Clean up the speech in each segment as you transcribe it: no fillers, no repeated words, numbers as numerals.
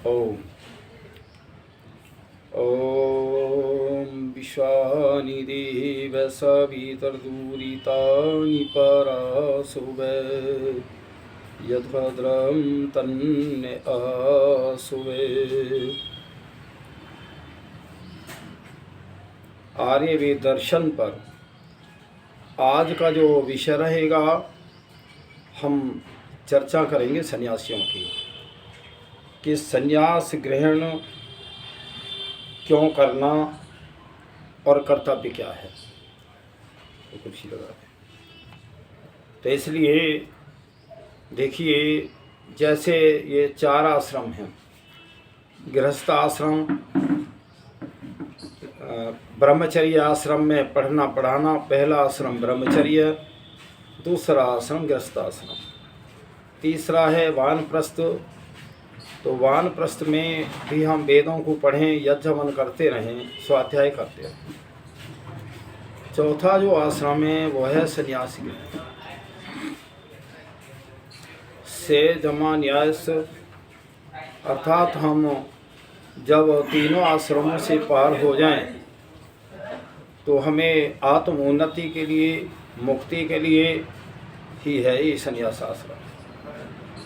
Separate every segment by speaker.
Speaker 1: ओम ओम विश्वानि देव सवितर्दूरितानि परासुवे यद्भद्रं तन्ने आसुवे। आर्यवेद दर्शन पर आज का जो विषय रहेगा, हम चर्चा करेंगे सन्यासियों की कि सन्यास ग्रहण क्यों करना और कर्तव्य क्या है। तो कुर्सी लगा है। तो इसलिए देखिए, जैसे ये 4 आश्रम हैं, गृहस्थ आश्रम, ब्रह्मचर्य आश्रम में पढ़ना पढ़ाना, पहला आश्रम ब्रह्मचर्य, दूसरा आश्रम गृहस्थ आश्रम, तीसरा है वानप्रस्थ। तो वानप्रस्थ में भी हम वेदों को पढ़ें, यज्ञ हवन करते रहें, स्वाध्याय करते रहें। चौथा जो आश्रम है वो है सन्यासी से जमा न्यास, अर्थात हम जब तीनों आश्रमों से पार हो जाएं तो हमें आत्मोन्नति के लिए, मुक्ति के लिए ही है ये सन्यास आश्रम।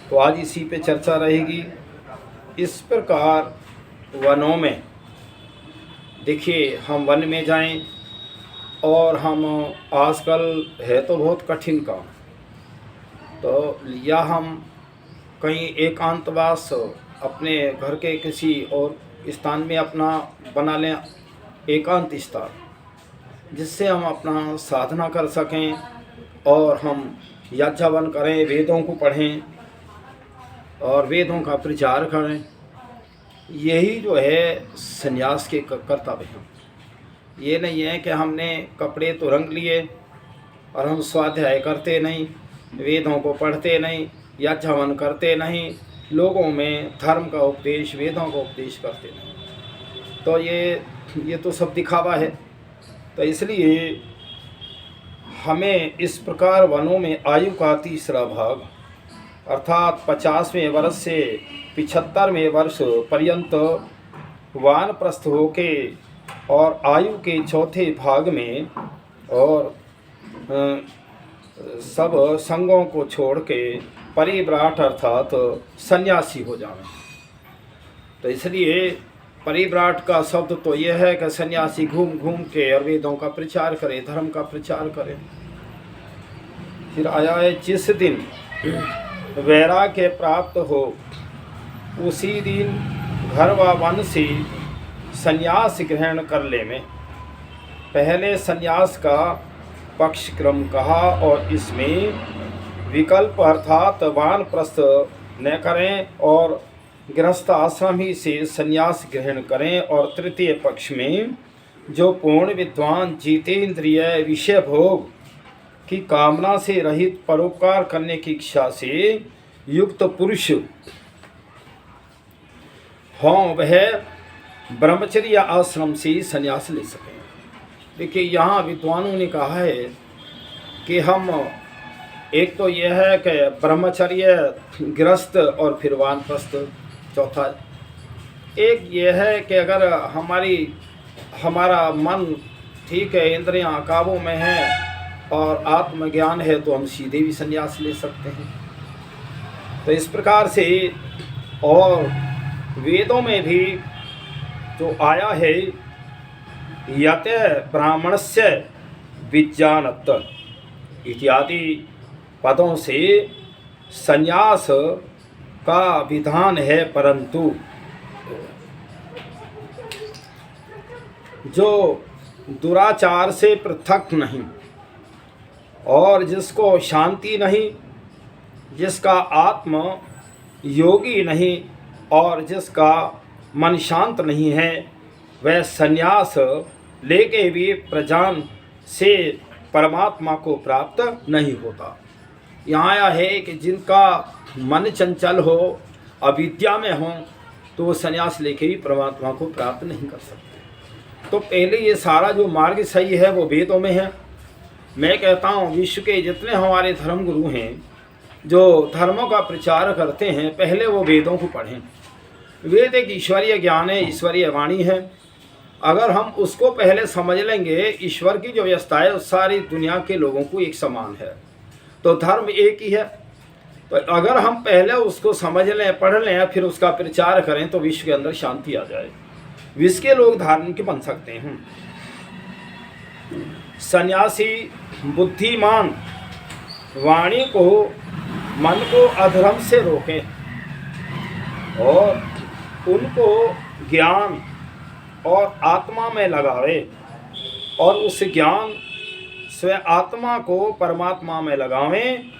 Speaker 1: तो आज इसी पे चर्चा रहेगी। इस प्रकार वनों में देखिए, हम वन में जाएं और हम आजकल है तो बहुत कठिन काम, तो या हम कहीं एकांतवास अपने घर के किसी और स्थान में अपना बना लें, एकांत स्थान, जिससे हम अपना साधना कर सकें और हम यज्ञ हवन करें, वेदों को पढ़ें और वेदों का प्रचार करें। यही जो है सन्यास के कर्तव्य हैं। ये नहीं है कि हमने कपड़े तो रंग लिए और हम स्वाध्याय करते नहीं, वेदों को पढ़ते नहीं, यज्ञ हवन करते नहीं, लोगों में धर्म का उपदेश, वेदों का उपदेश करते नहीं। तो ये तो सब दिखावा है। तो इसलिए हमें इस प्रकार वनों में आयु का तीसरा भाग, अर्थात 50वें वर्ष से 75वें वर्ष पर्यंत वानप्रस्थ होके और आयु के चौथे भाग में और सब संगों को छोड़ के परिव्राट अर्थात सन्यासी हो जाएं। तो इसलिए परिव्राट का शब्द तो यह है कि सन्यासी घूम घूम के और वेदों का प्रचार करे, धर्म का प्रचार करे। फिर आया है, जिस दिन वैराग्य प्राप्त हो उसी दिन घर व वन से सन्यास ग्रहण कर ले। में पहले सन्यास का पक्ष क्रम कहा और इसमें विकल्प अर्थात वानप्रस्थ न करें और गृहस्थ आश्रम ही से सन्यास ग्रहण करें, और तृतीय पक्ष में जो पूर्ण विद्वान जितेंद्रिय विषय भोग की कामना से रहित परोपकार करने की इच्छा से युक्त पुरुष हों, वह ब्रह्मचर्य आश्रम से संन्यास ले सकें। देखिए, यहाँ विद्वानों ने कहा है कि हम एक तो यह है कि ब्रह्मचर्य, गृहस्थ और फिर वानप्रस्थ चौथा। एक यह है कि अगर हमारा मन ठीक है, इंद्रियां काबू में हैं और आत्मज्ञान है, तो हम सीधे भी संन्यास ले सकते हैं। तो इस प्रकार से, और वेदों में भी जो आया है, यत ब्राह्मणस्य विज्ञानत इत्यादि पदों से संन्यास का विधान है, परंतु जो दुराचार से पृथक नहीं और जिसको शांति नहीं, जिसका आत्म योगी नहीं और जिसका मन शांत नहीं है, वह संन्यास लेके भी प्रजान से परमात्मा को प्राप्त नहीं होता। यहाँ आया है कि जिनका मन चंचल हो, अविद्या में हो, तो वो संन्यास लेके भी परमात्मा को प्राप्त नहीं कर सकते। तो पहले ये सारा जो मार्ग सही है वो वेदों में है। मैं कहता हूँ विश्व के जितने हमारे धर्म गुरु हैं जो धर्मों का प्रचार करते हैं, पहले वो वेदों को पढ़ें। वेद एक ईश्वरीय ज्ञान है, ईश्वरीय वाणी है। अगर हम उसको पहले समझ लेंगे, ईश्वर की जो व्यवस्था है सारी दुनिया के लोगों को एक समान है, तो धर्म एक ही है। तो अगर हम पहले उसको समझ लें, पढ़ लें, फिर उसका प्रचार करें तो विश्व के अंदर शांति आ जाए, विश्व के लोग धार्मिक बन सकते हैं। सन्यासी बुद्धिमान वाणी को, मन को अधर्म से रोकें और उनको ज्ञान और आत्मा में लगावे, और उस ज्ञान स्व आत्मा को परमात्मा में लगावें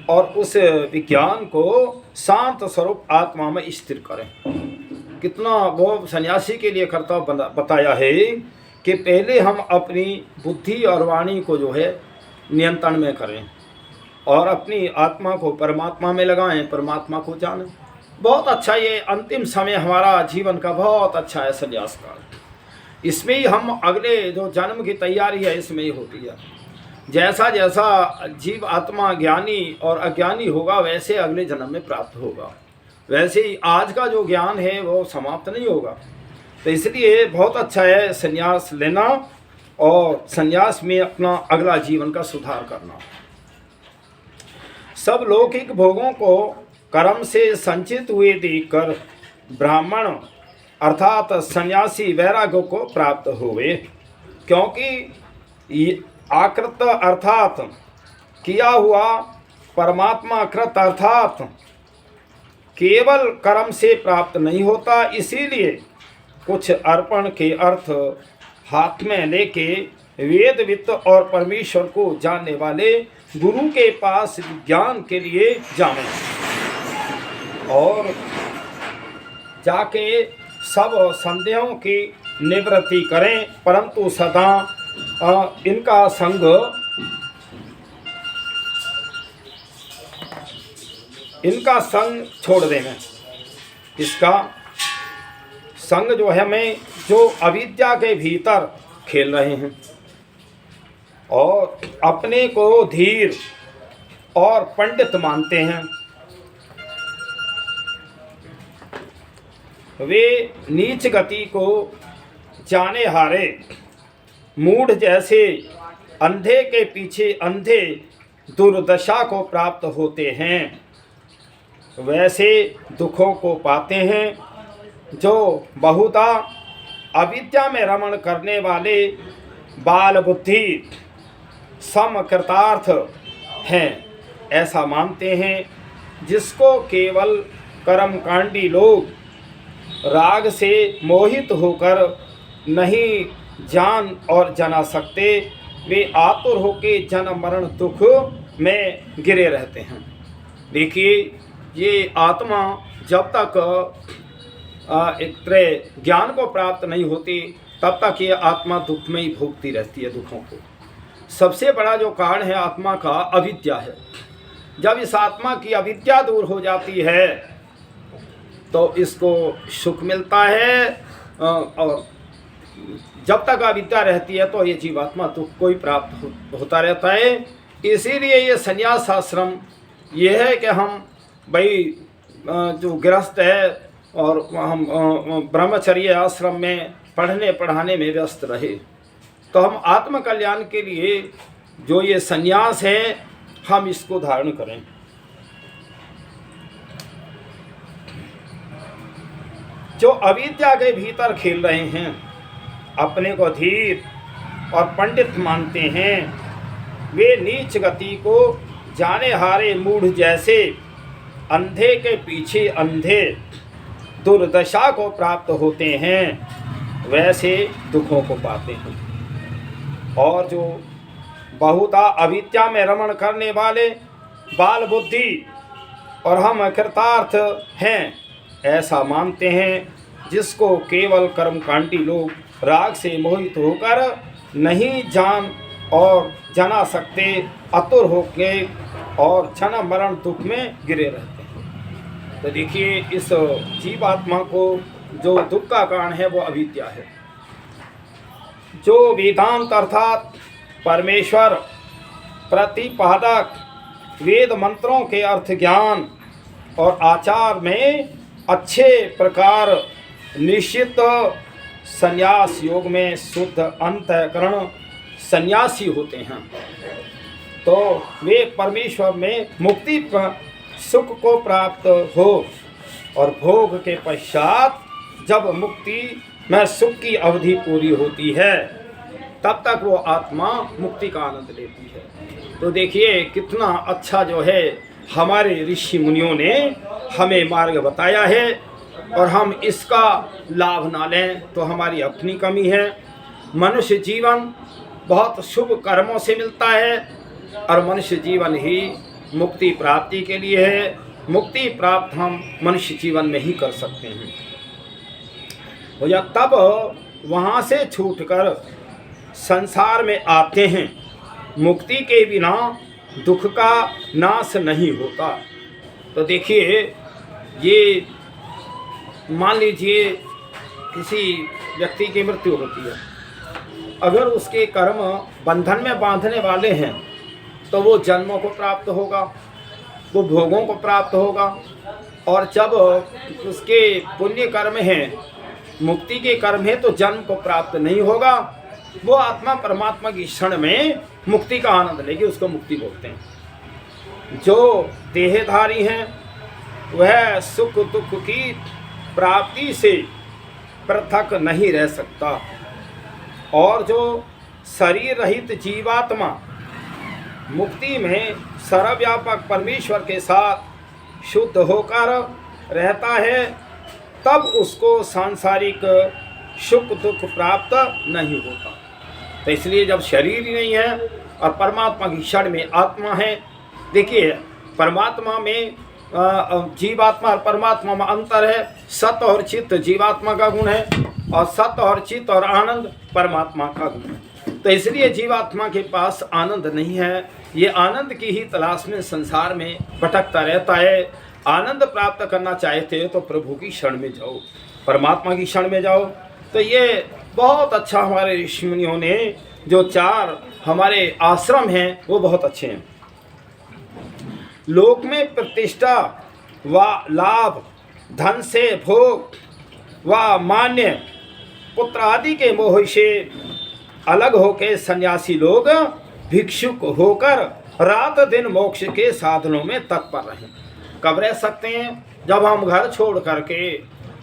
Speaker 1: और उस विज्ञान को शांत स्वरूप आत्मा में स्थिर करें। कितना वो सन्यासी के लिए कर्तव्य बताया है कि पहले हम अपनी बुद्धि और वाणी को जो है नियंत्रण में करें और अपनी आत्मा को परमात्मा में लगाएं, परमात्मा को जानें। बहुत अच्छा, ये अंतिम समय हमारा जीवन का बहुत अच्छा है सन्यास काल। इसमें ही हम अगले जो जन्म की तैयारी है इसमें ही होती है। जैसा जैसा जीव आत्मा ज्ञानी और अज्ञानी होगा वैसे अगले जन्म में प्राप्त होगा, वैसे ही आज का जो ज्ञान है वो समाप्त नहीं होगा। तो इसलिए बहुत अच्छा है संन्यास लेना और संन्यास में अपना अगला जीवन का सुधार करना। सब लौकिक भोगों को कर्म से संचित हुए देखकर ब्राह्मण अर्थात सन्यासी वैराग्य को प्राप्त हुए, क्योंकि आकृत अर्थात किया हुआ, परमात्मा कृत अर्थात केवल कर्म से प्राप्त नहीं होता। इसीलिए कुछ अर्पण के अर्थ हाथ में लेके वेदवित्त और परमेश्वर को जानने वाले गुरु के पास ज्ञान के लिए जाएं और जाके सब संदेहों की निवृत्ति करें, परंतु सदा इनका संग छोड़ देना। इसका संग जो है हमें जो अविद्या के भीतर खेल रहे हैं और अपने को धीर और पंडित मानते हैं, वे नीच गति को जाने हारे मूढ़ जैसे अंधे के पीछे अंधे दुर्दशा को प्राप्त होते हैं, वैसे दुखों को पाते हैं। जो बहुधा अविद्या में रमण करने वाले बाल बुद्धि समकृतार्थ हैं, ऐसा मानते हैं। जिसको केवल कर्मकांडी लोग राग से मोहित होकर नहीं जान और जना सकते, वे आतुर होके जन्म मरण दुख में गिरे रहते हैं। देखिए, ये आत्मा जब तक ज्ञान को प्राप्त नहीं होती तब तक ये आत्मा दुख में ही भोगती रहती है दुखों को। सबसे बड़ा जो कारण है आत्मा का अविद्या है। जब इस आत्मा की अविद्या दूर हो जाती है तो इसको सुख मिलता है, और जब तक अविद्या रहती है तो ये जीवात्मा दुख को ही प्राप्त होता रहता है। इसीलिए ये संन्यास आश्रम ये है कि हम भाई जो गृहस्थ है और हम ब्रह्मचर्य आश्रम में पढ़ने पढ़ाने में व्यस्त रहे, तो हम आत्म कल्याण के लिए जो ये संन्यास है हम इसको धारण करें। जो अविद्या के भीतर खेल रहे हैं, अपने को धीर और पंडित मानते हैं, वे नीच गति को जाने हारे मूढ़ जैसे अंधे के पीछे अंधे दुर्दशा को प्राप्त होते हैं, वैसे दुखों को पाते हैं। और जो बहुधा अविद्या में रमण करने वाले बाल बुद्धि और हम कृतार्थ हैं, ऐसा मानते हैं। जिसको केवल कर्मकांडी लोग राग से मोहित होकर नहीं जान और जना सकते, अतुर होके और जन्म मरण दुख में गिरे रहते हैं। तो देखिए, इस जीवात्मा को जो दुख का कारण है वो अविद्या है। जो वेदांत अर्थात परमेश्वर प्रतिपादक वेद मंत्रों के अर्थ ज्ञान और आचार में अच्छे प्रकार निश्चित संन्यास योग में शुद्ध अंतःकरण सन्यासी होते हैं, तो वे परमेश्वर में मुक्ति सुख को प्राप्त हो, और भोग के पश्चात जब मुक्ति में सुख की अवधि पूरी होती है तब तक वो आत्मा मुक्ति का आनंद लेती है। तो देखिए कितना अच्छा जो है हमारे ऋषि मुनियों ने हमें मार्ग बताया है, और हम इसका लाभ ना लें तो हमारी अपनी कमी है। मनुष्य जीवन बहुत शुभ कर्मों से मिलता है, और मनुष्य जीवन ही मुक्ति प्राप्ति के लिए है। मुक्ति प्राप्त हम मनुष्य जीवन में ही कर सकते हैं, या तब वहाँ से छूटकर संसार में आते हैं। मुक्ति के बिना दुख का नाश नहीं होता। तो देखिए, ये मान लीजिए किसी व्यक्ति की मृत्यु होती है, अगर उसके कर्म बंधन में बांधने वाले हैं तो वो जन्मों को प्राप्त होगा, वो भोगों को प्राप्त होगा, और जब उसके पुण्य कर्म हैं, मुक्ति के कर्म है, तो जन्म को प्राप्त नहीं होगा। वो आत्मा परमात्मा की क्षण में मुक्ति का आनंद लेगी, उसको मुक्ति बोलते हैं। जो देहधारी हैं वह सुख दुख की प्राप्ति से पृथक नहीं रह सकता, और जो शरीर रहित जीवात्मा मुक्ति में सर्वव्यापक परमेश्वर के साथ शुद्ध होकर रहता है, तब उसको सांसारिक सुख दुख प्राप्त नहीं होता। तो इसलिए जब शरीर ही नहीं है और परमात्मा की क्षण में आत्मा है, देखिए परमात्मा में जीवात्मा और परमात्मा में अंतर है। सत और चित्त जीवात्मा का गुण है, और सत और चित्त और आनंद परमात्मा का गुण है। तो इसलिए जीवात्मा के पास आनंद नहीं है, ये आनंद की ही तलाश में संसार में भटकता रहता है। आनंद प्राप्त करना चाहते हो तो प्रभु की शरण में जाओ, परमात्मा की शरण में जाओ। तो ये बहुत अच्छा हमारे ऋषि मुनियों ने जो 4 हमारे आश्रम हैं वो बहुत अच्छे हैं। लोक में प्रतिष्ठा व लाभ, धन से भोग व मान्य, पुत्र आदि के मोह से अलग होकर सन्यासी लोग भिक्षुक होकर रात दिन मोक्ष के साधनों में तत्पर रहें। कब रह सकते हैं? जब हम घर छोड़ करके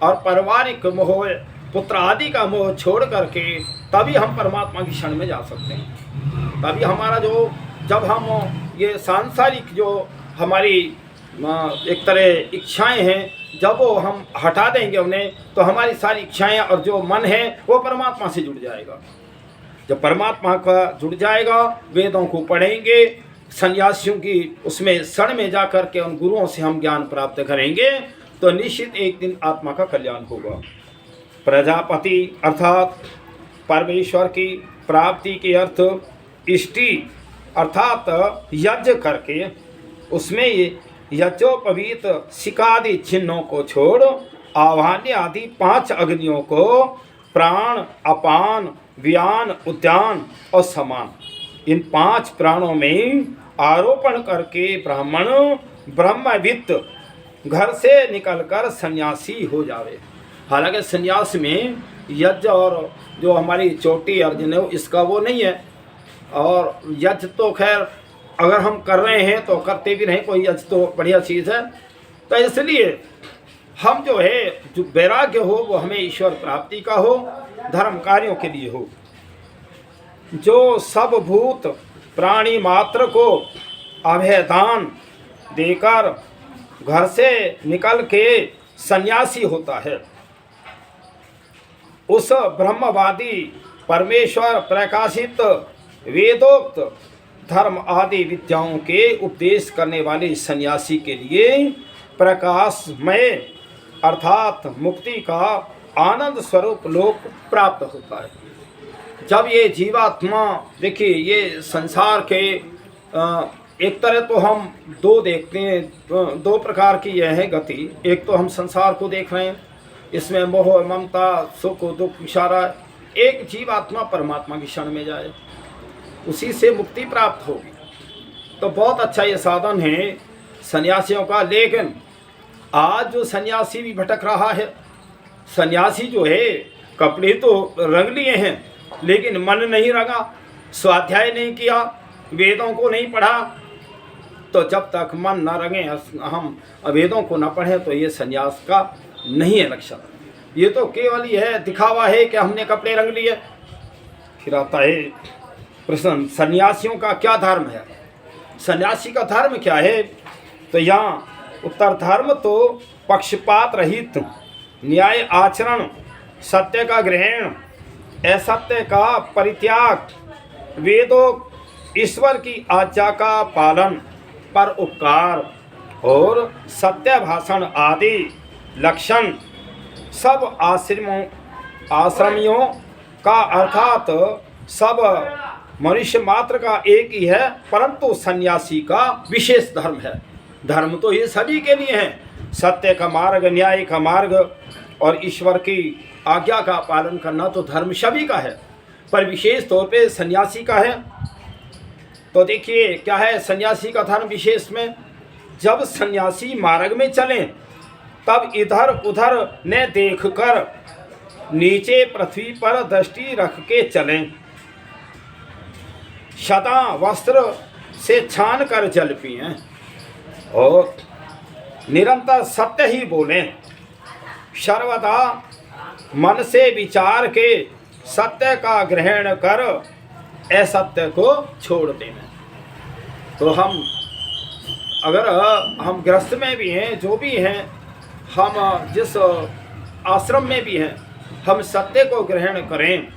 Speaker 1: और पारिवारिक मोह, पुत्र आदि का मोह छोड़ करके, तभी हम परमात्मा की शरण में जा सकते हैं। तभी हमारा जो, जब हम ये सांसारिक जो हमारी एक तरह इच्छाएं हैं, जब वो हम हटा देंगे उन्हें, तो हमारी सारी इच्छाएं और जो मन है वो परमात्मा से जुड़ जाएगा। जब परमात्मा का जुड़ जाएगा, वेदों को पढ़ेंगे, सन्यासियों की उसमें शरण में जा कर के उन गुरुओं से हम ज्ञान प्राप्त करेंगे, तो निश्चित एक दिन आत्मा का कल्याण होगा। प्रजापति अर्थात परमेश्वर की प्राप्ति के अर्थ इष्टि अर्थात यज्ञ करके, उसमें ये यज्ञोपवीत शिकादि चिन्हों को छोड़ आह्वान्य आदि 5 अग्नियों को प्राण, अपान, व्यान, उद्यान और समान, इन 5 प्राणों में आरोपण करके ब्राह्मण ब्रह्मविद घर से निकलकर सन्यासी हो जावे। हालांकि सन्यास में यज्ञ और जो हमारी चोटी अर्जुन है इसका वो नहीं है, और यज्ञ तो खैर अगर हम कर रहे हैं तो करते भी रहें, कोई यज्ञ तो बढ़िया चीज़ है। तो इसलिए हम जो है, जो वैराग्य हो वो हमें ईश्वर प्राप्ति का हो, धर्म कार्यों के लिए हो। जो सब भूत प्राणी मात्र को अभयदान देकर घर से निकल के सन्यासी होता है, उस ब्रह्मवादी परमेश्वर प्रकाशित वेदोक्त धर्म आदि विद्याओं के उपदेश करने वाले सन्यासी के लिए प्रकाशमय अर्थात मुक्ति का आनंद स्वरूप लोक प्राप्त होता है। जब ये जीवात्मा, देखिए ये संसार के एक तरह तो हम 2 देखते हैं, 2 प्रकार की यह है गति। एक तो हम संसार को देख रहे हैं, इसमें मोह ममता सुख दुख इशारा। एक जीवात्मा परमात्मा की शरण में जाए, उसी से मुक्ति प्राप्त होगी। तो बहुत अच्छा ये साधन है सन्यासियों का। लेकिन आज जो सन्यासी भी भटक रहा है, सन्यासी जो है कपड़े तो रंग लिए हैं लेकिन मन नहीं रंगा, स्वाध्याय नहीं किया, वेदों को नहीं पढ़ा। तो जब तक मन न रंगे, हम वेदों को न पढ़ें, तो ये सन्यास का नहीं है लक्षण। ये तो केवल ये है, दिखावा है कि हमने कपड़े रंग लिए। फिर आता है प्रश्न, सन्यासियों का क्या धर्म है? सन्यासी का धर्म क्या है? तो यहाँ उत्तर, धर्म तो पक्षपात रहित न्याय आचरण, सत्य का ग्रहण, असत्य का परित्याग, वेदों ईश्वर की आज्ञा का पालन, पर उपकार और सत्य भाषण आदि लक्षण सब आश्रमियों का अर्थात सब मनुष्य मात्र का एक ही है, परंतु सन्यासी का विशेष धर्म है। धर्म तो ये सभी के लिए है, सत्य का मार्ग, न्याय का मार्ग और ईश्वर की आज्ञा का पालन करना तो धर्म सभी का है, पर विशेष तौर पे सन्यासी का है। तो देखिए क्या है सन्यासी का धर्म विशेष में, जब सन्यासी मार्ग में चलें तब इधर उधर न देखकर नीचे पृथ्वी पर दृष्टि रख के चलें, सदा वस्त्र से छान कर जल पिएं और निरंतर सत्य ही बोलें, सर्वदा मन से विचार के सत्य का ग्रहण कर असत्य को छोड़ देना। तो हम अगर हम गृहस्थ में भी हैं, जो भी हैं, हम जिस आश्रम में भी हैं, हम सत्य को ग्रहण करें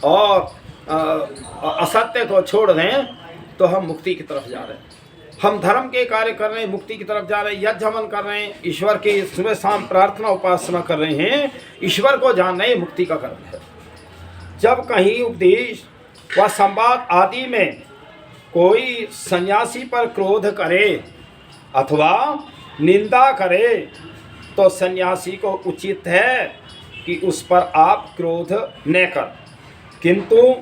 Speaker 1: और असत्य को छोड़ दें, तो हम मुक्ति की तरफ जा रहे हैं। हम धर्म के कार्य कर रहे हैं, मुक्ति की तरफ जा रहे हैं, यज्ञ हवन कर रहे हैं, ईश्वर की सुबह शाम प्रार्थना उपासना कर रहे हैं, ईश्वर को जान रहे हैं, मुक्ति का कर्म है। जब कहीं उपदेश व संवाद आदि में कोई सन्यासी पर क्रोध करे अथवा निंदा करे, तो सन्यासी को उचित है कि उस पर आप क्रोध न कर, किंतु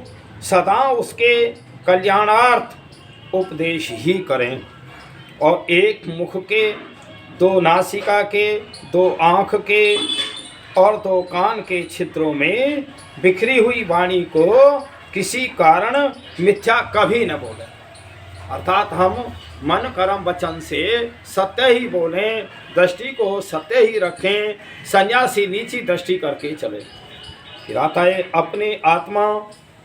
Speaker 1: सदा उसके कल्याणार्थ उपदेश ही करें। और एक मुख के, दो नासिका के, दो आँख के और दो कान के छिद्रों में बिखरी हुई वाणी को किसी कारण मिथ्या कभी न बोलें। अर्थात हम मन कर्म वचन से सत्य ही बोलें, दृष्टि को सत्य ही रखें, सन्यासी नीची दृष्टि करके चले। फिर आता है अपने आत्मा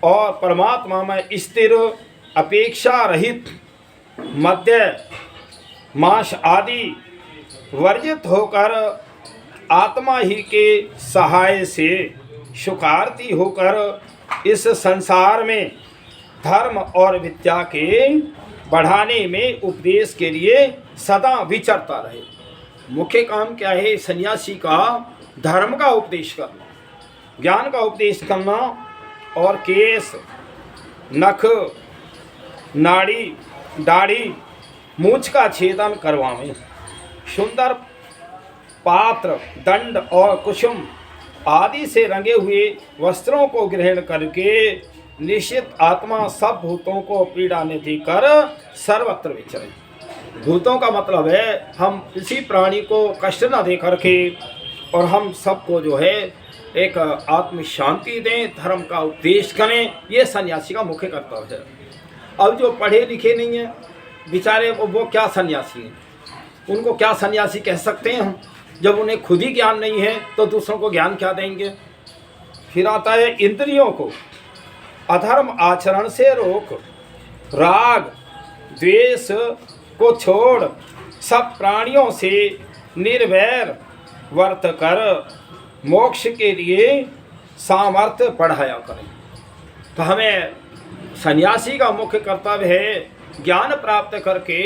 Speaker 1: और परमात्मा में स्थिर, अपेक्षा रहित, मध्य मांस आदि वर्जित होकर आत्मा ही के सहाय से सुखार्थी होकर इस संसार में धर्म और विद्या के बढ़ाने में उपदेश के लिए सदा विचरता रहे। मुख्य काम क्या है सन्यासी का? धर्म का उपदेश करना, ज्ञान का उपदेश करना और केस, नख, नाड़ी, दाढ़ी, मूछ का छेदन करवाएं, सुंदर पात्र, दंड और कुसुम आदि से रंगे हुए वस्त्रों को ग्रहण करके निश्चित आत्मा सब भूतों को पीड़ा निधि कर सर्वत्र विचरे। भूतों का मतलब है हम किसी प्राणी को कष्ट न दे करके और हम सबको जो है एक आत्म शांति दें, धर्म का उपदेश करें, ये सन्यासी का मुख्य कर्तव्य है। अब जो पढ़े लिखे नहीं हैं बेचारे, वो क्या सन्यासी हैं? उनको क्या सन्यासी कह सकते हैं हम? जब उन्हें खुद ही ज्ञान नहीं है तो दूसरों को ज्ञान क्या देंगे? फिर आता है इंद्रियों को अधर्म आचरण से रोक, राग द्वेष को छोड़ सब प्राणियों से निर्वैर वर्त कर मोक्ष के लिए सामर्थ्य बढ़ाया करें। तो हमें सन्यासी का मुख्य कर्तव्य है ज्ञान प्राप्त करके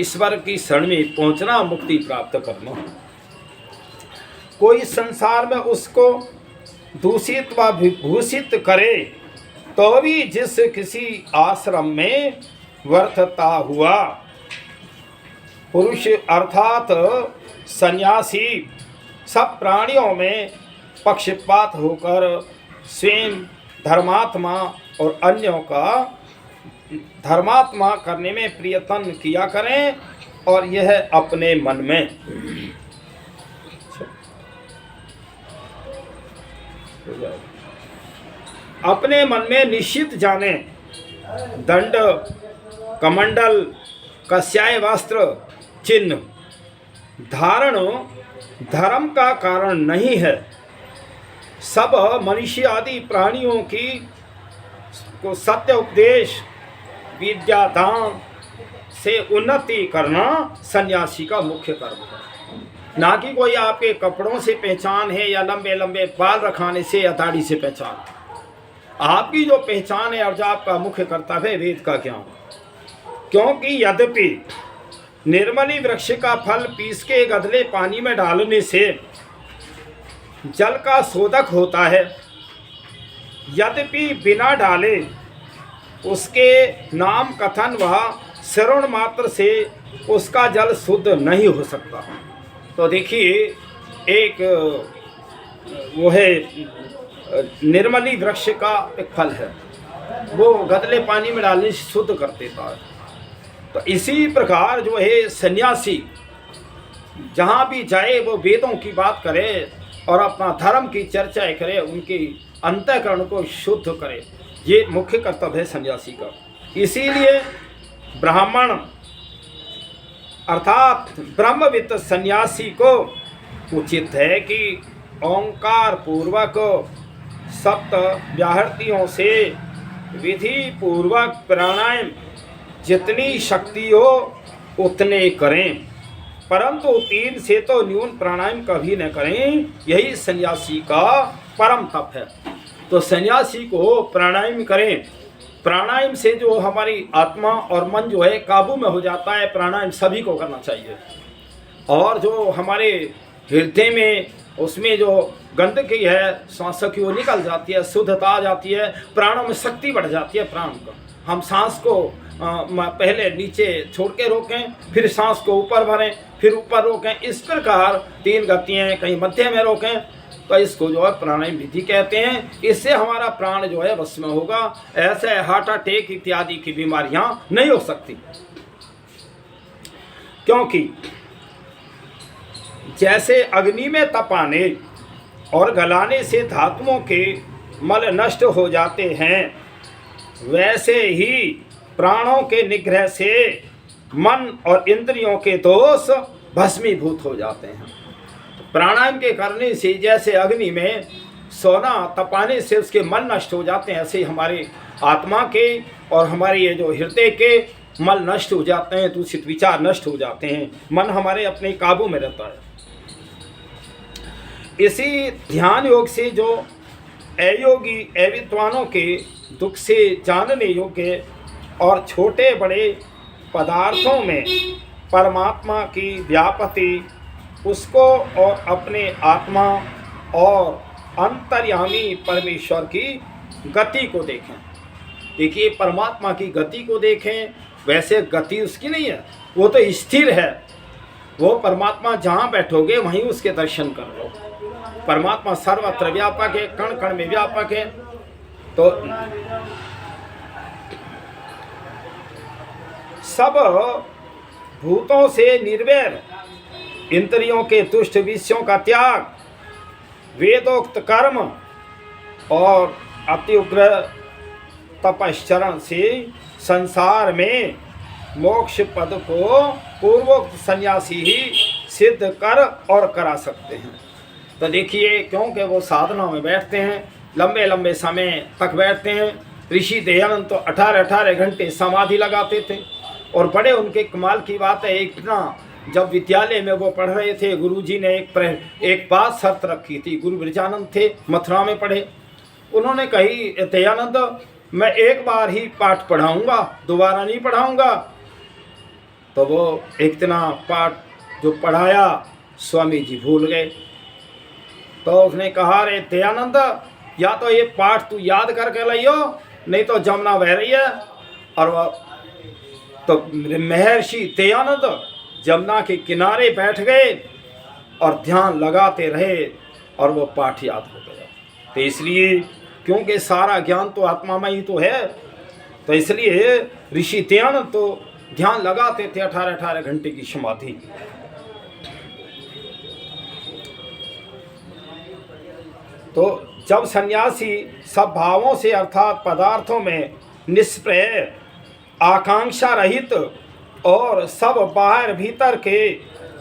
Speaker 1: ईश्वर की शरण में पहुंचना, मुक्ति प्राप्त करना। कोई संसार में उसको दूषित व विभूषित करे तो भी जिस किसी आश्रम में वर्तता हुआ पुरुष अर्थात सन्यासी सब प्राणियों में पक्षपात होकर स्वयं धर्मात्मा और अन्यों का धर्मात्मा करने में प्रयत्न किया करें और यह अपने मन में हो जाएगा। अपने मन में निश्चित जाने, दंड, कमंडल, कस्याय वस्त्र चिन्ह धारण धर्म का कारण नहीं है। सब मनुष्य आदि प्राणियों की को सत्य उपदेश, विद्या दान से उन्नति करना सन्यासी का मुख्य कर्म है। ना कि कोई आपके कपड़ों से पहचान है या लंबे लंबे बाल रखाने से या दाढ़ी से पहचान। आपकी जो पहचान है और जो आपका मुख्य कर्तव्य है वेद का ज्ञान। क्योंकि यद्यपि निर्मली वृक्ष का फल पीस के गधले पानी में डालने से जल का शोधक होता है, यद्यपि बिना डाले उसके नाम कथन व श्रवण मात्र से उसका जल शुद्ध नहीं हो सकता। तो देखिए, एक वो है निर्मली वृक्ष का एक फल है, वो गदले पानी में डालने से शुद्ध कर देता है। तो इसी प्रकार जो है सन्यासी जहाँ भी जाए वो वेदों की बात करे और अपना धर्म की चर्चा करे, उनकी अंतःकरण को शुद्ध करे। ये मुख्य कर्तव्य है सन्यासी का। इसीलिए ब्राह्मण अर्थात ब्रह्मविद सन्यासी को उचित है कि ओंकार पूर्वक सप्त व्याहृतियों से विधि पूर्वक प्राणायाम जितनी शक्ति हो उतने करें, परंतु 3 से तो न्यून प्राणायाम कभी न करें। यही सन्यासी का परम तप है। तो सन्यासी को प्राणायाम करें। प्राणायाम से जो हमारी आत्मा और मन जो है काबू में हो जाता है। प्राणायाम सभी को करना चाहिए। और जो हमारे हृदय में उसमें जो गंदगी है सांसों की वो निकल जाती है, शुद्धता आ जाती है, प्राणों में शक्ति बढ़ जाती है। प्राण का हम सांस को पहले नीचे छोड़ के रोकें, फिर सांस को ऊपर भरें, फिर ऊपर रोकें। इस प्रकार 3 गतियाँ, कहीं मध्य में रोकें। तो इसको जो है प्राणायाम विधि कहते हैं। इससे हमारा प्राण जो है वश में होगा। ऐसे हार्ट अटैक इत्यादि की बीमारियां नहीं हो सकती, क्योंकि जैसे अग्नि में तपाने और गलाने से धातुओं के मल नष्ट हो जाते हैं, वैसे ही प्राणों के निग्रह से मन और इंद्रियों के दोष भस्मीभूत हो जाते हैं। प्राणायाम के करने से जैसे अग्नि में सोना तपाने से उसके मन नष्ट हो जाते हैं, ऐसे हमारे आत्मा के और हमारे ये जो हृदय के मल नष्ट हो जाते हैं, दूषित विचार नष्ट हो जाते हैं, मन हमारे अपने काबू में रहता है। इसी ध्यान योग से जो अयोगी अविद्वानों के दुख से जानने योग्य और छोटे बड़े पदार्थों में परमात्मा की व्यापति, उसको और अपने आत्मा और अंतर्यामी परमेश्वर की गति को देखें। देखिए, परमात्मा की गति को देखें। वैसे गति उसकी नहीं है, वो तो स्थिर है। वो परमात्मा जहाँ बैठोगे वहीं उसके दर्शन कर लो। परमात्मा सर्वत्र व्यापक है, कण कण में व्यापक है। तो सब भूतों से निर्वैर, इंद्रियों के दुष्ट विषयों का त्याग, वेदोक्त कर्म और अति उग्र तपश्चरण से संसार में मोक्ष पद को पूर्वोक्त सन्यासी ही सिद्ध कर और करा सकते हैं। तो देखिए, क्योंकि वो साधना में बैठते हैं, लंबे लंबे समय तक बैठते हैं। ऋषि दयानंद तो 18-18 घंटे समाधि लगाते थे। और बड़े उनके कमाल की बात है, इतना जब विद्यालय में वो पढ़ रहे थे, गुरुजी ने एक बात शर्त रखी थी। गुरु ब्रजानंद थे, मथुरा में पढ़े। उन्होंने कही, दयानंद मैं एक बार ही पाठ पढ़ाऊंगा, दोबारा नहीं पढ़ाऊंगा। तो वो इतना पाठ जो पढ़ाया स्वामी जी भूल गए। तो उसने कहा, रे दयानंद, या तो ये पाठ तू याद करके लाइयो, नहीं तो जमुना बह रही है। और वह तो महर्षि दयानंद जमुना के किनारे बैठ गए और ध्यान लगाते रहे और वो पाठ याद हो गया। तो इसलिए, क्योंकि सारा ज्ञान तो आत्मा में ही तो है, तो इसलिए ऋषि दयानंद तो ध्यान लगाते थे 18-18 घंटे की समाधि। तो जब सन्यासी सब भावों से अर्थात पदार्थों में निष्प्रय, आकांक्षा रहित और सब बाहर भीतर के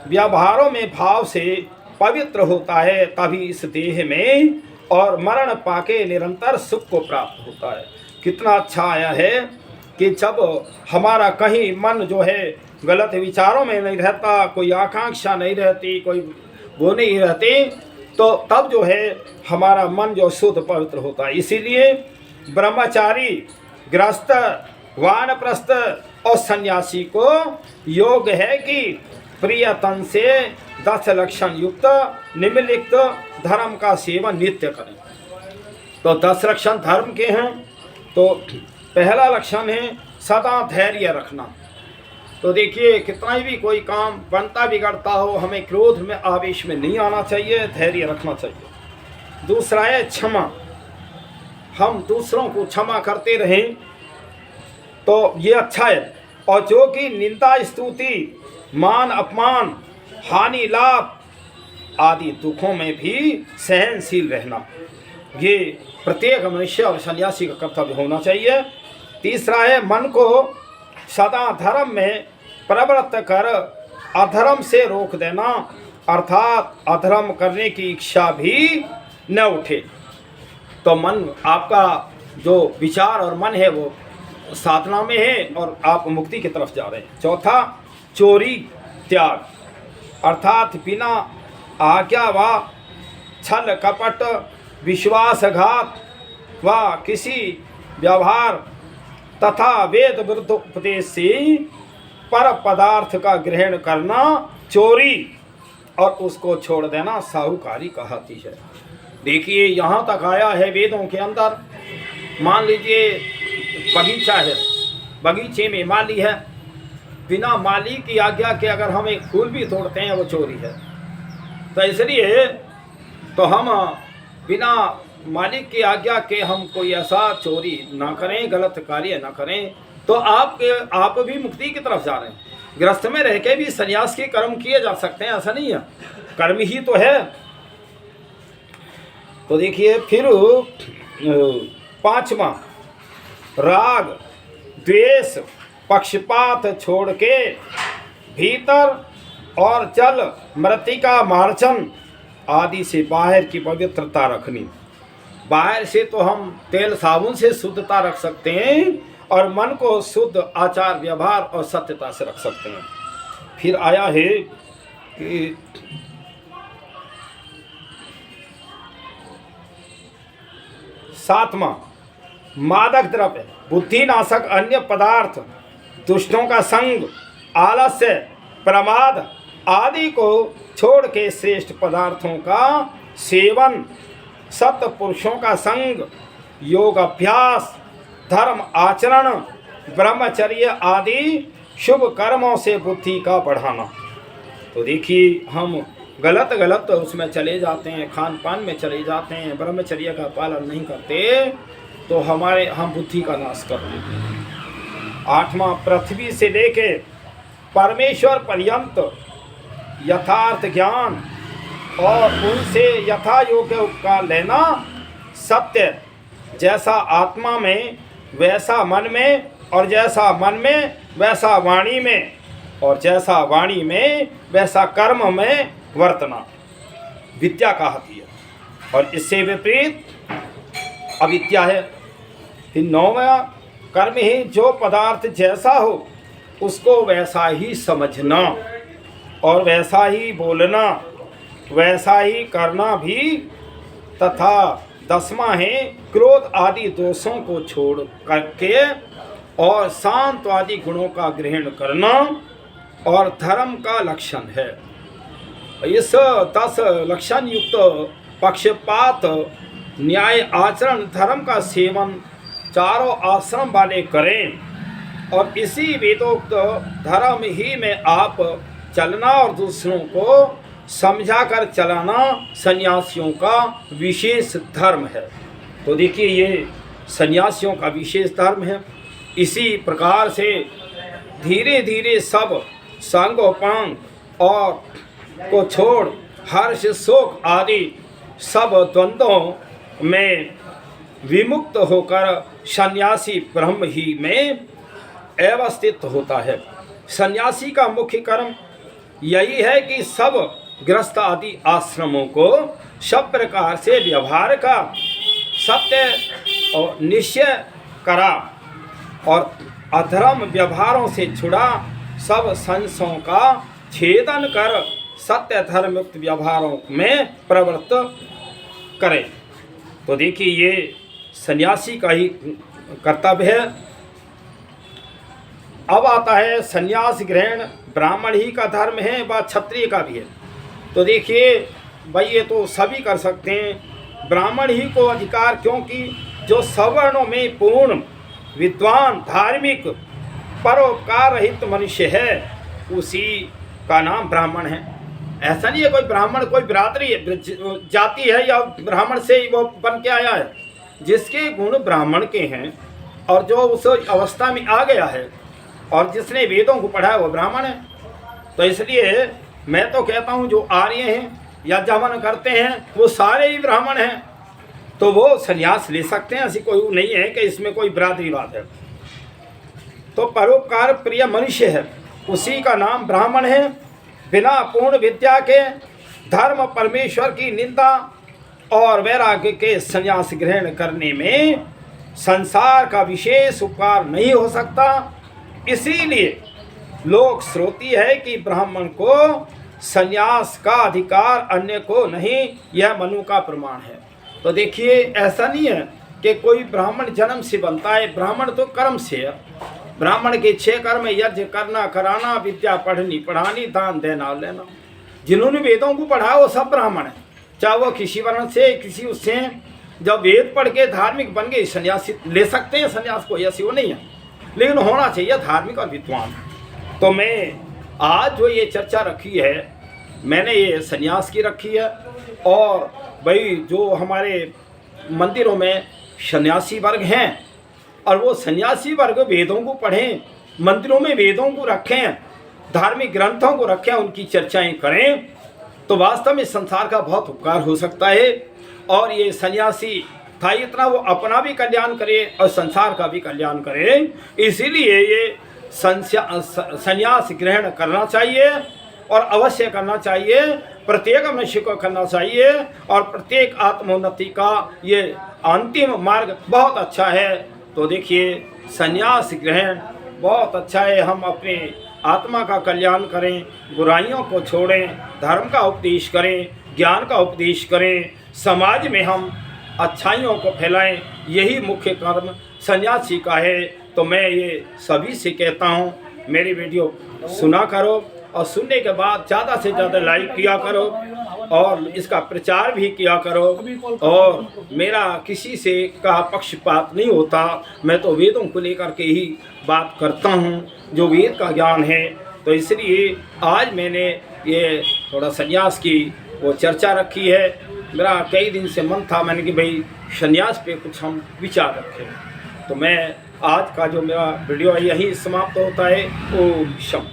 Speaker 1: व्यवहारों में भाव से पवित्र होता है, तभी इस देह में और मरण पाके निरंतर सुख को प्राप्त होता है। कितना अच्छा आया है कि जब हमारा कहीं मन जो है गलत विचारों में नहीं रहता, कोई आकांक्षा नहीं रहती, कोई वो नहीं रहती, तो तब जो है हमारा मन जो शुद्ध पवित्र होता है। इसीलिए ब्रह्मचारी, गृहस्थ, वानप्रस्थ और सन्यासी को योग है कि प्रियतन से 10 लक्षण युक्त निम्नलिखित धर्म का सेवन नित्य करें। तो 10 लक्षण धर्म के हैं। तो पहला लक्षण है सदा धैर्य रखना। तो देखिए कितना भी कोई काम बनता बिगड़ता हो, हमें क्रोध में आवेश में नहीं आना चाहिए, धैर्य रखना चाहिए। दूसरा है क्षमा, हम दूसरों को क्षमा करते रहें तो ये अच्छा है। और जो कि निंदा, स्तुति, मान अपमान, हानि लाभ आदि दुखों में भी सहनशील रहना, ये प्रत्येक मनुष्य और सन्यासी का कर्तव्य होना चाहिए। तीसरा है मन को सदा धर्म में प्रवृत्त कर अधर्म से रोक देना, अर्थात अधर्म करने की इच्छा भी न उठे। तो मन आपका जो विचार और मन है वो साधना में है और आप मुक्ति की तरफ जा रहे हैं। चौथा चोरी त्याग, अर्थात बिना आज्ञा व छल कपट, विश्वासघात व किसी व्यवहार तथा वेद विरुद्ध उपदेश से पर पदार्थ का ग्रहण करना चोरी और उसको छोड़ देना साहूकारी कहती है। देखिए यहाँ तक आया है वेदों के अंदर। मान लीजिए बगीचा है, बगीचे में माली है, बिना माली की आज्ञा के अगर हम एक फूल भी तोड़ते हैं वो चोरी है। तो इसलिए तो हम बिना मालिक की आज्ञा के हम कोई ऐसा चोरी ना करें, गलत कार्य ना करें। तो आप भी मुक्ति की तरफ जा रहे हैं। गृहस्थ में रह के भी संन्यास के कर्म किए जा सकते हैं, ऐसा नहीं है, कर्म ही तो है। तो देखिए फिर 5वां राग, द्वेष, पक्षपात छोड़ के भीतर और जल, मृत्तिका, मार्जन आदि से बाहर की पवित्रता रखनी। बाहर से तो हम तेल साबुन से शुद्धता रख सकते हैं और मन को शुद्ध आचार व्यवहार और सत्यता से रख सकते हैं। फिर आया है कि 7वां मादक द्रव्य, बुद्धिनाशक अन्य पदार्थ, दुष्टों का संग, आलस्य, प्रमाद आदि को छोड़ के श्रेष्ठ पदार्थों का सेवन, सत्य पुरुषों का संग, योग अभ्यास, धर्म आचरण, ब्रह्मचर्य आदि शुभ कर्मों से बुद्धि का बढ़ाना। तो देखिए हम गलत उसमें चले जाते हैं, खान पान में चले जाते हैं, ब्रह्मचर्य का पालन नहीं करते तो हम बुद्धि का नाश कर देते हैं। 8वां पृथ्वी से लेके परमेश्वर पर्यंत यथार्थ ज्ञान और उनसे यथा योग्य उपकार लेना। सत्य जैसा आत्मा में वैसा मन में, और जैसा मन में वैसा वाणी में, और जैसा वाणी में वैसा कर्म में वर्तना विद्या कहती है। और इससे विपरीत अविद्या है। फिर 9वां कर्म ही जो पदार्थ जैसा हो उसको वैसा ही समझना और वैसा ही बोलना, वैसा ही करना भी। तथा 10वां है क्रोध आदि दोषों को छोड़ करके और शांत आदि गुणों का ग्रहण करना और धर्म का लक्षण है। इस 10 लक्षण युक्त पक्षपात, न्याय आचरण, धर्म का सेवन चारों आश्रम वाले करें और इसी वेदोक्त धर्म ही में आप चलना और दूसरों को समझा कर चलाना सन्यासियों का विशेष धर्म है। तो देखिए ये सन्यासियों का विशेष धर्म है। इसी प्रकार से धीरे धीरे सब सांगोपांग और को छोड़ हर्ष शोक आदि सब द्वंद्वों में विमुक्त होकर सन्यासी ब्रह्म ही में अवस्थित होता है। सन्यासी का मुख्य कर्म यही है कि सब गृहस्थ आदि आश्रमों को सब प्रकार से व्यवहार का सत्य और निश्चय करा और अधर्म व्यवहारों से छुड़ा सब संशयों का छेदन कर सत्य धर्म युक्त व्यवहारों में प्रवृत्त करे। तो देखिए ये सन्यासी का ही कर्तव्य है। अब आता है सन्यास ग्रहण ब्राह्मण ही का धर्म है व क्षत्रिय का भी है। तो देखिए भाई ये तो सभी कर सकते हैं, ब्राह्मण ही को अधिकार, क्योंकि जो सवर्णों में पूर्ण विद्वान धार्मिक परोपकार रहित मनुष्य है उसी का नाम ब्राह्मण है। ऐसा नहीं है कोई ब्राह्मण कोई बिरादरी जाति है या ब्राह्मण से ही वो बन के आया है। जिसके गुण ब्राह्मण के हैं और जो उस अवस्था में आ गया है और जिसने वेदों को पढ़ा है वो ब्राह्मण है। तो इसलिए मैं तो कहता हूँ जो आर्य हैं या जमन करते हैं वो सारे ही ब्राह्मण हैं, तो वो संन्यास ले सकते हैं। ऐसी कोई नहीं है कि इसमें कोई बिरादरीवाद है। तो परोपकार प्रिय मनुष्य है उसी का नाम ब्राह्मण है। बिना पूर्ण विद्या के धर्म परमेश्वर की निंदा और वैराग्य के संन्यास ग्रहण करने में संसार का विशेष उपकार नहीं हो सकता। इसीलिए लोक श्रुति है कि ब्राह्मण को संन्यास का अधिकार अन्य को नहीं, यह मनु का प्रमाण है। तो देखिए ऐसा नहीं है कि कोई ब्राह्मण जन्म से बनता है, ब्राह्मण तो कर्म से है। ब्राह्मण के 6 कर्म यज्ञ करना कराना, विद्या पढ़नी पढ़ानी, दान देना लेना। जिन्होंने वेदों को पढ़ा वो सब ब्राह्मण है, चाहे वो किसी वर्ण से किसी उससे। जब वेद पढ़ के धार्मिक बन गए सन्यासी ले सकते हैं संन्यास को, ऐसी वो नहीं है, लेकिन होना चाहिए धार्मिक और विद्वान। तो मैं आज जो ये चर्चा रखी है मैंने ये संन्यास की रखी है। और भाई जो हमारे मंदिरों में सन्यासी वर्ग हैं और वो सन्यासी वर्ग वेदों को पढ़ें, मंदिरों में वेदों को रखें, धार्मिक ग्रंथों को रखें, उनकी चर्चाएं करें, तो वास्तव में संसार का बहुत उपकार हो सकता है। और ये सन्यासी था इतना वो अपना भी कल्याण करे और संसार का भी कल्याण करे। इसीलिए ये संन्यास ग्रहण करना चाहिए और अवश्य करना चाहिए, प्रत्येक मनुष्य को करना चाहिए। और प्रत्येक आत्मोन्नति का ये अंतिम मार्ग बहुत अच्छा है। तो देखिए संन्यास ग्रहण बहुत अच्छा है। हम अपने आत्मा का कल्याण करें, बुराइयों को छोड़ें, धर्म का उपदेश करें, ज्ञान का उपदेश करें, समाज में हम अच्छाइयों को फैलाएं, यही मुख्य कर्म सन्यासी का है। तो मैं ये सभी से कहता हूँ मेरी वीडियो सुना करो और सुनने के बाद ज़्यादा से ज़्यादा लाइक किया करो और इसका प्रचार भी किया करो। और मेरा किसी से का पक्षपात नहीं होता, मैं तो वेदों को लेकर के ही बात करता हूँ जो वेद का ज्ञान है। तो इसलिए आज मैंने ये थोड़ा संन्यास की वो चर्चा रखी है। मेरा कई दिन से मन था मैंने कि भाई संन्यास पे कुछ हम विचार रखें। तो मैं आज का जो मेरा वीडियो है यही समाप्त होता है। ओम शम।